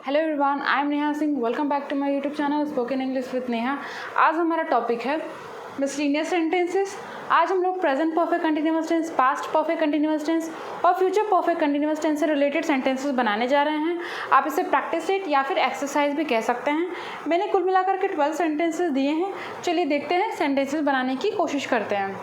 Hello everyone, I am Neha Singh. Welcome back to my YouTube channel spoken English with Neha. आज हमारा topic है miscellaneous sentences. आज हम लोग present perfect continuous tense, past perfect continuous tense और future perfect continuous tense से related sentences बनाने जा रहे हैं। आप इसे प्रैक्टिस सेट या फिर एक्सरसाइज भी कह सकते हैं। मैंने कुल मिलाकर के 12 सेंटेंसेस दिए हैं। चलिए देखते हैं, सेंटेंसेस बनाने की कोशिश करते हैं।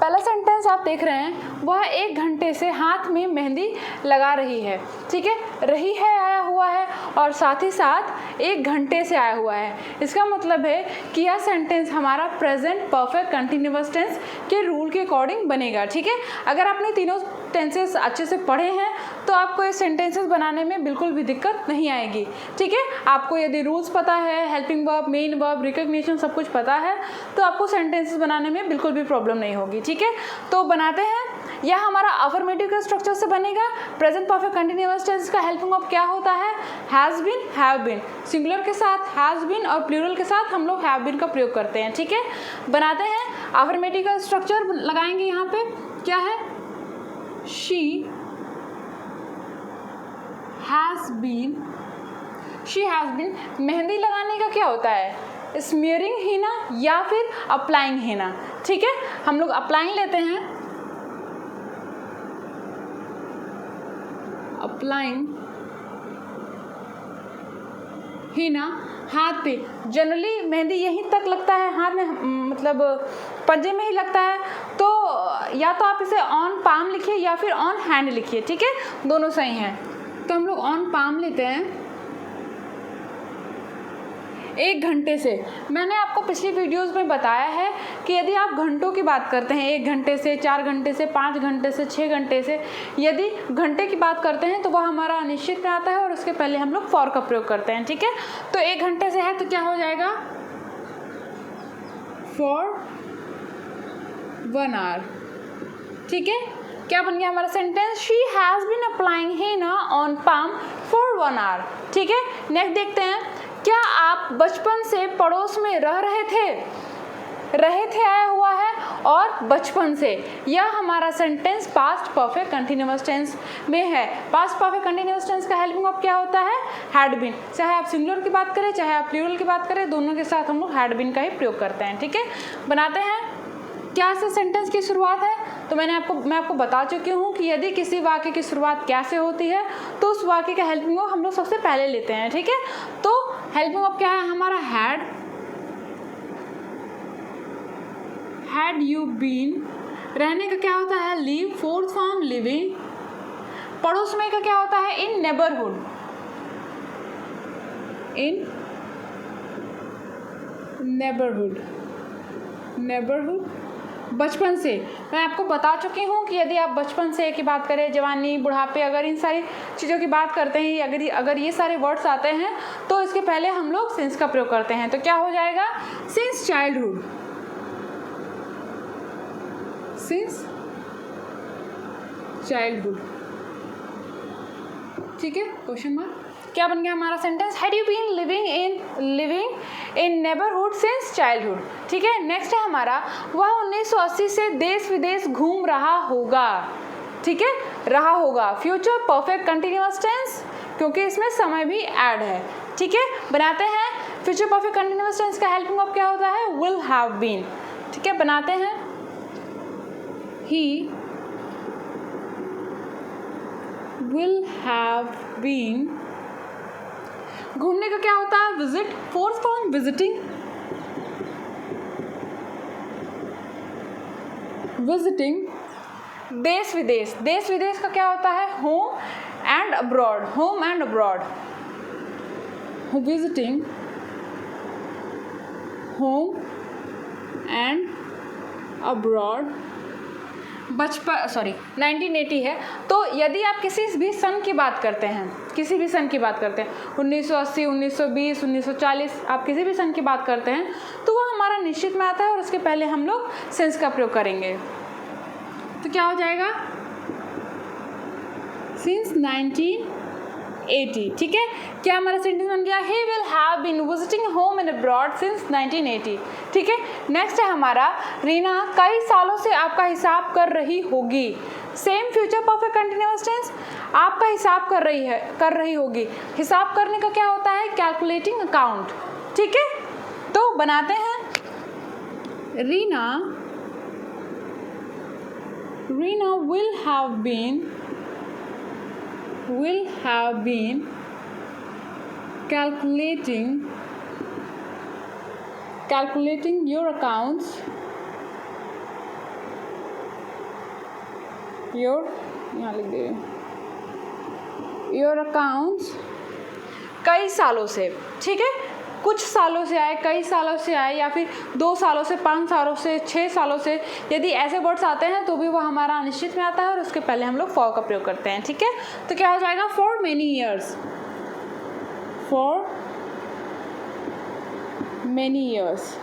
पहला सेंटेंस आप देख रहे हैं, वह 1 घंटे से हाथ में मेहंदी लगा रही है। ठीक है, रही है आया हुआ है और साथ ही साथ 1 घंटे से आया हुआ है। इसका मतलब है कि यह सेंटेंस हमारा प्रेजेंट परफेक्ट कंटिन्यूअस टेंस के रूल के अकॉर्डिंग बनेगा। ठीक है, अगर आपने तीनों टेंसेस अच्छे से पढ़े हैं तो आपको ये सेंटेंसेस बनाने में बिल्कुल भी दिक्कत नहीं आएगी। ठीक है, आपको यदि रूल्स पता है, helping verb, main verb, recognition सब कुछ पता है तो आपको सेंटेंसेस बनाने में बिल्कुल भी प्रॉब्लम नहीं होगी। ठीक है, तो बनाते हैं। यह हमारा अफर्मेटिव के स्ट्रक्चर से बनेगा। प्रेजेंट परफेक्ट कंटिन्यूअस टेंस का हेल्पिंग वर्ब क्या होता है? Has been, have been. Singular के साथ हैज़ बीन और प्लूरल के साथ हम लोग हैव बीन का प्रयोग करते हैं। ठीक है, बनाते हैं। अफर्मेटिव का स्ट्रक्चर लगाएंगे। यहाँ पे क्या है? She has been, she has been. Mehndi लगाने का क्या होता है? स्मीयरिंग हीना या फिर अप्लाइंग हीना। ठीक है, हम लोग अप्लाइंग लेते हैं। अप्लाइंग हीना हाथ पे। जनरली मेहंदी यहीं तक लगता है, हाथ में मतलब पंजे में ही लगता है। तो या तो आप इसे ऑन पाम लिखिए या फिर ऑन हैंड लिखिए। ठीक है, दोनों सही हैं। तो हम लोग ऑन पाम लेते हैं। 1 घंटे से, मैंने आपको पिछली वीडियोस में बताया है कि यदि आप घंटों की बात करते हैं, 1 घंटे से, 4 घंटे से, 5 घंटे से, 6 घंटे से, यदि घंटे की बात करते हैं तो वह हमारा अनिश्चित में आता है और उसके पहले हम लोग फॉर का प्रयोग करते हैं। ठीक है, तो 1 घंटे से है तो क्या हो जाएगा? For 1 hour. ठीक है, क्या बन गया हमारा sentence? She has been applying henna on palm for 1 hour. ठीक है, नेक्स्ट देखते हैं। क्या आप बचपन से पड़ोस में रह रहे थे? रहे थे आया हुआ है और बचपन से, यह हमारा sentence past perfect continuous tense में है। पास्ट परफेक्ट कंटिन्यूअस टेंस का हेल्पिंग वर्ब क्या होता है? Had been. चाहे आप सिंगुलर की बात करें चाहे आप प्लूरल की बात करें, दोनों के साथ हम लोग हैड बीन का ही प्रयोग करते हैं। ठीक है, बनाते हैं। क्या से सेंटेंस की शुरुआत है? तो मैं आपको बता चुकी हूँ कि यदि किसी वाक्य की शुरुआत कैसे होती है तो उस वाक्य का हेल्पिंग वर्ब हम लोग सबसे पहले लेते हैं। ठीक है, तो हेल्पिंग वर्ब क्या है हमारा? Had you been. रहने का क्या होता है? लीव। Fourth form living. पड़ोस में का क्या होता है? In neighbourhood. In neighbourhood. बचपन से, मैं आपको बता चुकी हूँ कि यदि आप बचपन से की बात करें, जवानी, बुढ़ापे, अगर इन सारी चीज़ों की बात करते हैं, अगर ये सारे वर्ड्स आते हैं तो इसके पहले हम लोग सिंस का प्रयोग करते हैं। तो क्या हो जाएगा? Since childhood. Since childhood. ठीक है, क्वेश्चन मार्क। क्या बन गया हमारा sentence? Had you been living in neighbourhood since childhood. ठीक है, नेक्स्ट है हमारा, वह 1980 से देश विदेश घूम रहा होगा। ठीक है, रहा होगा फ्यूचर परफेक्ट कंटिन्यूअस टेंस, क्योंकि इसमें समय भी ऐड है। ठीक है, बनाते हैं। फ्यूचर परफेक्ट कंटिन्यूअस टेंस का हेल्पिंग वर्ब क्या होता है? Will have been. ठीक है, बनाते हैं। He will have been. घूमने का क्या होता है? Visit. Fourth form visiting. Visiting. देश विदेश, देश विदेश का क्या होता है? Home and abroad. Home and abroad. Visiting home and abroad. 1980 है तो यदि आप किसी भी सन की बात करते हैं, 1980, 1920, 1940, आप किसी भी सन की बात करते हैं तो वह हमारा निश्चित में आता है और उसके पहले हम लोग सिंस का प्रयोग करेंगे। तो क्या हो जाएगा? सिंस 1980। ठीक है, क्या हमारा सेंटेंस बन गया? He will have been visiting home and abroad since 1980। ठीक है, नेक्स्ट है हमारा, रीना कई सालों से आपका हिसाब कर रही होगी। Same future perfect continuous tense आपका हिसाब कर रही होगी। हिसाब करने का क्या होता है? Calculating account. ठीक है, तो बनाते हैं। Reena will have been calculating your accounts your accounts कई सालों से। ठीक है, कुछ सालों से आए, कई सालों से आए, या फिर 2 सालों से, 5 सालों से, 6 सालों से, यदि ऐसे वर्ड्स आते हैं तो भी वो हमारा अनिश्चित में आता है और उसके पहले हम लोग फॉर का प्रयोग करते हैं। ठीक है, तो क्या हो जाएगा? For many years. For many years.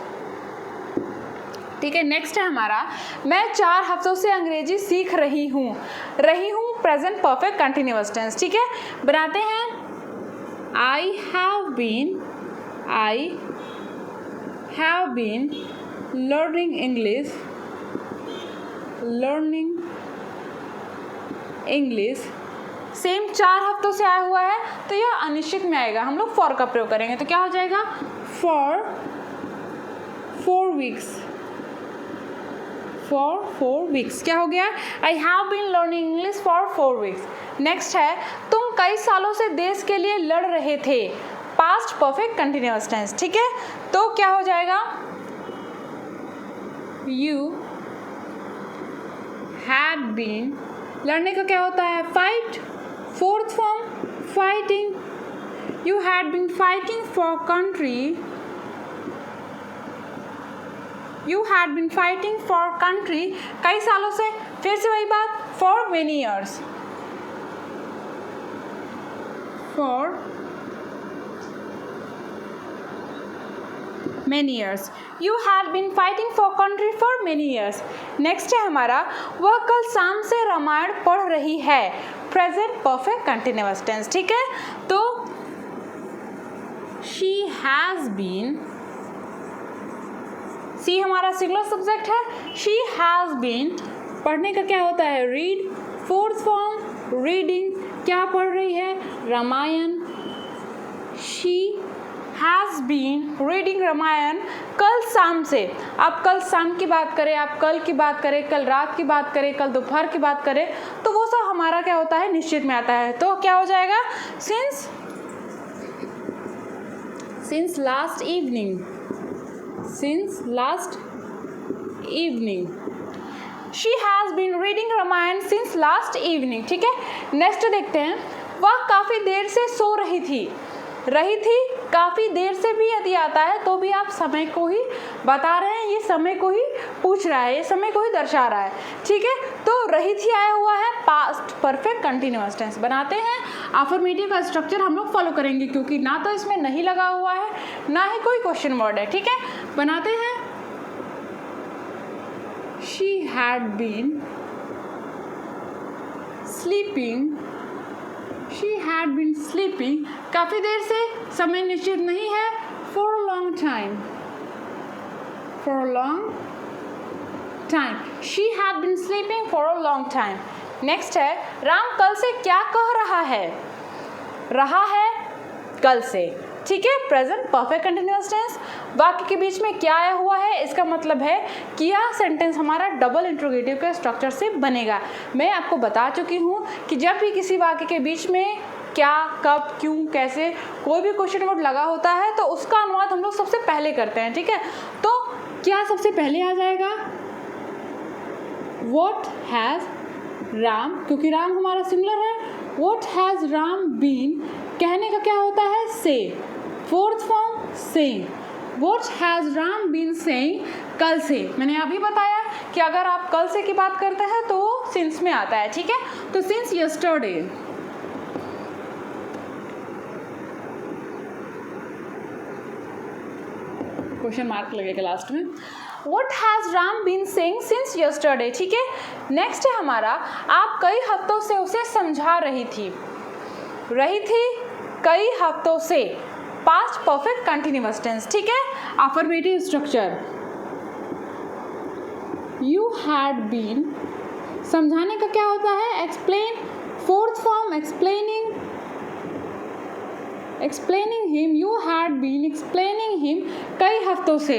ठीक है, नेक्स्ट है हमारा, मैं 4 हफ्तों से अंग्रेजी सीख रही हूँ। Present perfect continuous tense. ठीक है, बनाते हैं। I have been learning English। Same 4 हफ्तों से आया हुआ है तो यह अनिश्चित में आएगा, हम लोग फॉर का प्रयोग करेंगे। तो क्या हो जाएगा? For 4 weeks. For 4 weeks. क्या हो गया? I have been learning English for 4 weeks. Next है, तुम कई सालों से देश के लिए लड़ रहे थे। Past perfect continuous tense. ठीक है, तो क्या हो जाएगा? यू हैड बीन, लड़ने का क्या होता है? Fight. Fourth form fighting. You had been fighting for country. You had been fighting for country कई सालों से। फिर से वही बात, for many years. For many years. You had been fighting for country for many years. Next है हमारा, वह कल शाम से रामायण पढ़ रही है। Present perfect continuous tense. ठीक है, तो शी हैज बीन, सी हमारा सिंगुलर सब्जेक्ट है। शी हैज बीन, पढ़ने का क्या होता है? रीड। फोर्थ फॉर्म रीडिंग, क्या पढ़ रही है? Ramayana. She has been reading Ramayana कल शाम से। आप कल शाम की बात करें, आप कल की बात करें, कल रात की बात करें, कल दोपहर की बात करें, तो वो सब हमारा क्या होता है? निश्चित में आता है। तो क्या हो जाएगा? Since last evening. Since last evening, she has been reading Ramayana since last evening। ठीक है, नेक्स्ट देखते हैं, वह काफ़ी देर से सो रही थी। काफ़ी देर से भी यदि आता है तो भी आप समय को ही बता रहे हैं, ये समय को ही पूछ रहा है, ये समय को ही दर्शा रहा है। ठीक है, तो रही थी आया हुआ है पास्ट परफेक्ट कंटिन्यूअस टेंस। बनाते हैं। अफर्मेटिव का स्ट्रक्चर हम लोग फॉलो करेंगे क्योंकि ना तो इसमें नहीं लगा हुआ है ना ही कोई क्वेश्चन वर्ड है। ठीक है, बनाते हैं। She had been sleeping. She had been sleeping काफ़ी देर से, समय निश्चित नहीं है। For a long time. For a long time, she had been sleeping for a long time. Next है, राम कल से क्या कह रहा है? कल से। ठीक है, प्रेजेंट परफेक्ट कंटिन्यूअस टेंस। वाक्य के बीच में क्या आया हुआ है, इसका मतलब है कि यह सेंटेंस हमारा डबल इंट्रोगेटिव के स्ट्रक्चर से बनेगा। मैं आपको बता चुकी हूँ कि जब भी किसी वाक्य के बीच में क्या, कब, क्यों, कैसे कोई भी क्वेश्चन वर्ड लगा होता है तो उसका अनुवाद हम लोग सबसे पहले करते हैं। ठीक है, तो क्या सबसे पहले आ जाएगा? व्हाट हैज़ राम, क्योंकि राम हमारा सिंगुलर है। व्हाट हैज़ राम बीन, कहने का क्या होता है? Say. Fourth form saying. What has Ram been saying, कल से। मैंने अभी बताया कि अगर आप कल से की बात करते हैं तो वो सिंस में आता है। ठीक है, तो सिंस यस्टरडे। क्वेश्चन मार्क लगेगा लास्ट में। What has Ram been saying since yesterday? ठीक है, नेक्स्ट है हमारा, आप कई हफ्तों से उसे समझा रही थी। कई हफ्तों से, पास्ट परफेक्ट कंटिन्यूअस टेंस। ठीक है, affirmative structure. You had been समझाने का क्या होता है? Explain. Fourth form explaining him, you had been explaining him कई हफ्तों से।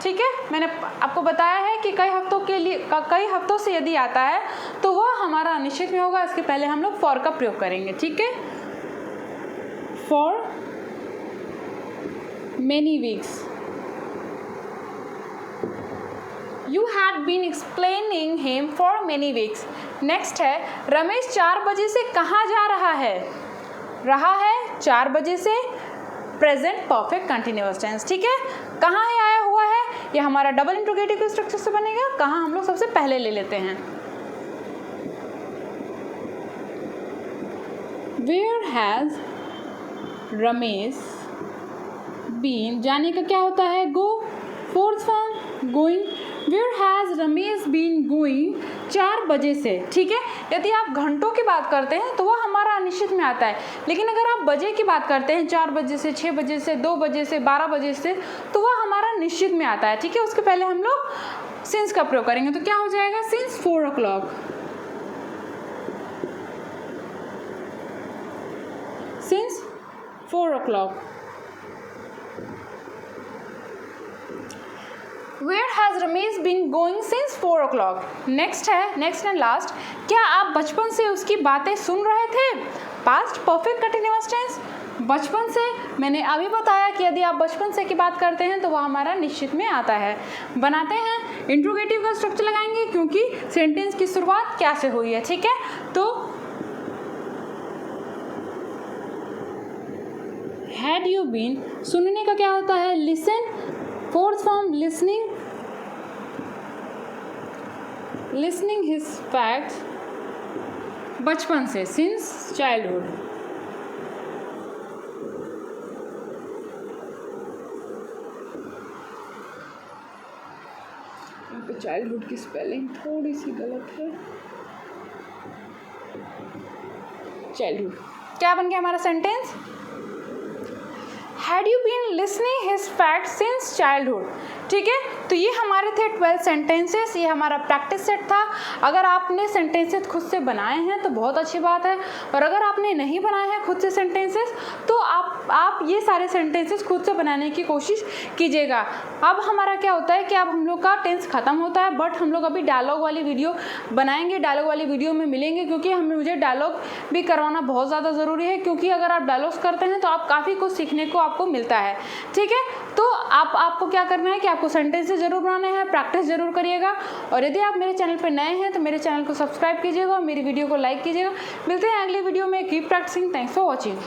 ठीक है, मैंने आपको बताया है कि कई हफ्तों से यदि आता है तो वह हमारा अनिश्चित में होगा। इसके पहले हम लोग फॉर का प्रयोग करेंगे। ठीक है, for many weeks, you had been explaining him for many weeks. Next है, रमेश 4 बजे से कहाँ जा रहा है? 4 बजे से, प्रेजेंट परफेक्ट कंटिन्यूअस टेंस। ठीक है, कहाँ है आया हुआ है, ये हमारा डबल इंट्रोगेटिव के स्ट्रक्चर से बनेगा। कहाँ हम लोग सबसे पहले ले लेते हैं। वेयर हैज रमेश बीन, जाने का क्या होता है? Go. Fourth form going, where has Ramesh been going 4 बजे से। ठीक है, यदि आप घंटों की बात करते हैं तो वह हमारा अनिश्चित में आता है, लेकिन अगर आप बजे की बात करते हैं 4 बजे से, 6 बजे से, 2 बजे से, 12 बजे से, तो वह हमारा निश्चित में आता है। ठीक है, उसके पहले हम लोग सिंस का प्रयोग करेंगे, तो क्या हो जाएगा? Since 4 o'clock, since 4 o'clock। Where has Ramesh been going since 4 o'clock? Next and last, क्या आप बचपन से उसकी बातें सुन रहे थे? पास्ट परफेक्ट कंटिन्यूअस टेंस, बचपन से। मैंने अभी बताया कि यदि आप बचपन से की बात करते हैं तो वह हमारा निश्चित में आता है। बनाते हैं, इंट्रोगेटिव का स्ट्रक्चर लगाएंगे क्योंकि सेंटेंस की शुरुआत क्या से हुई है। ठीक है, तो हैड यू बीन, सुनने का क्या होता है? Listen. Fourth form listening his facts, बचपन से, सिंस चाइल्डहुड। यहाँ पे चाइल्डहुड की स्पेलिंग थोड़ी सी गलत है। चाइल्डहुड क्या बन गया हमारा sentence? Had you been listening his fact since childhood. ठीक है, तो ये हमारे थे 12 सेंटेंसेस। ये हमारा प्रैक्टिस सेट था। अगर आपने सेंटेंसेस खुद से बनाए हैं तो बहुत अच्छी बात है, और अगर आपने नहीं बनाए हैं खुद से सेंटेंसेस तो आप ये सारे सेंटेंसेस खुद से बनाने की कोशिश कीजिएगा। अब हमारा क्या होता है कि अब हम लोग का टेंस खत्म होता है, बट हम लोग अभी डायलॉग वाली वीडियो बनाएंगे। डायलॉग वाली वीडियो में मिलेंगे, क्योंकि मुझे डायलॉग भी करवाना बहुत ज़्यादा ज़रूरी है, क्योंकि अगर आप डायलॉग्स करते हैं तो आप काफ़ी कुछ सीखने को आपको मिलता है। ठीक है, तो आपको क्या करना है कि आपको सेंटेंसेस जरूर बनाने हैं, प्रैक्टिस जरूर करिएगा। और यदि आप मेरे चैनल पर नए हैं तो मेरे चैनल को सब्सक्राइब कीजिएगा और मेरी वीडियो को लाइक कीजिएगा। मिलते हैं अगली वीडियो में। Keep practising. Thanks for watching.